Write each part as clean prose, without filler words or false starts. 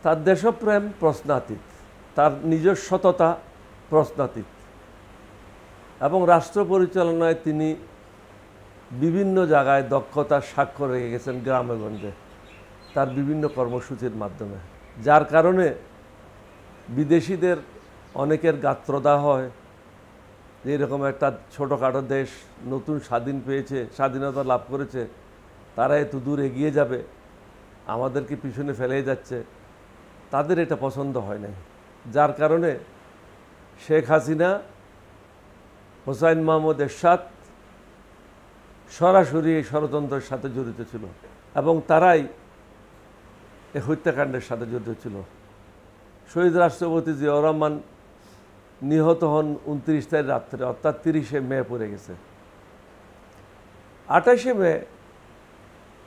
তার দেশপ্রেম প্রশ্নাতীত, তার নিজস্ব সততা প্রশ্নাতীত, এবং রাষ্ট্র পরিচালনায় তিনি বিভিন্ন জায়গায় দক্ষতার স্বাক্ষর রেখে গেছেন গ্রামেগঞ্জে তার বিভিন্ন কর্মসূচির মাধ্যমে, যার কারণে বিদেশিদের অনেকের গাত্রদাহ হয় যে এরকম একটা ছোটোখাটো দেশ নতুন স্বাধীনতা লাভ করেছে, তারা এত দূর এগিয়ে যাবে, আমাদেরকে পিছনে ফেলে যাচ্ছে, তাদের এটা পছন্দ হয় নাই। যার কারণে শেখ হাসিনা, হোসাইন মাহমুদ এরশাদ সরাসরি এই ষড়যন্ত্রের সাথে জড়িত ছিল এবং তারাই এই হত্যাকাণ্ডের সাথে জড়িত ছিল। শহীদ রাষ্ট্রপতি জিয়াউর রহমান নিহত হন 29 তারিখ রাত্রে, অর্থাৎ 30শে মে পড়ে গেছে। 28শে মে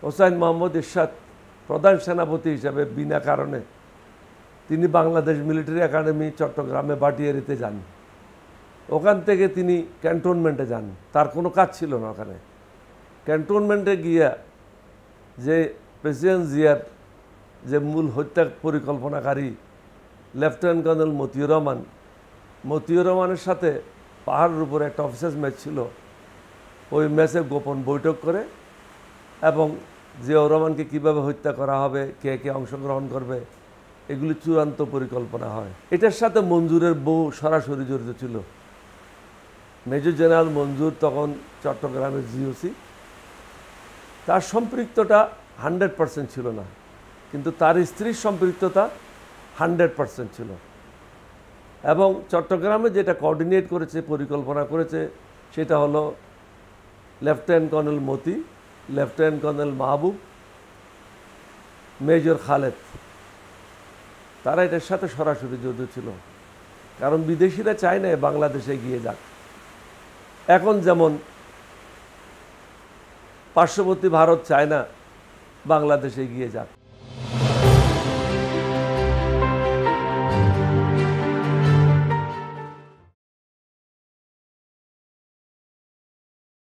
হোসাইন মাহমুদ এরশাদ প্রধান সেনাপতি হিসাবে বিনা কারণে তিনি বাংলাদেশ মিলিটারি একাডেমি চট্টগ্রামে বাটিয়ারিতে যান। ওখান থেকে তিনি ক্যান্টনমেন্টে যান, তার কোনো কাজ ছিল না ওখানে। ক্যান্টনমেন্টে গিয়া যে প্রেসিডেন্ট জিয়ার যে মূল হত্যা পরিকল্পনাকারী লেফটেন্যান্ট কর্নেল মতিউর রহমানের সাথে পাহাড়ের উপরে একটা অফিসার্স ম্যাচ ছিল, ওই ম্যাচে গোপন বৈঠক করে এবং জিয়াউর রহমানকে কীভাবে হত্যা করা হবে, কে কে অংশগ্রহণ করবে, এগুলি চূড়ান্ত পরিকল্পনা হয়। এটার সাথে মঞ্জুরের বউ সরাসরি জড়িত ছিল। মেজর জেনারেল মঞ্জুর তখন চট্টগ্রামের জিওসি, তার সম্পৃক্ততা 100% ছিল না, কিন্তু তার স্ত্রীর সম্পৃক্ততা 100% ছিল। এবং চট্টগ্রামে যেটা কোঅর্ডিনেট করেছে, পরিকল্পনা করেছে, সেটা হলো লেফটেন্যান্ট কর্নেল মতি, লেফটেন্যান্ট কর্নেল মাহবুব, মেজর খালেদ, তারা এটার সাথে সরাসরি জড়িত ছিল। কারণ বিদেশিরা চায় না বাংলাদেশে এগিয়ে যাক। এখন যেমন পার্শ্ববর্তী ভারত চায় না বাংলাদেশে এগিয়ে যাক,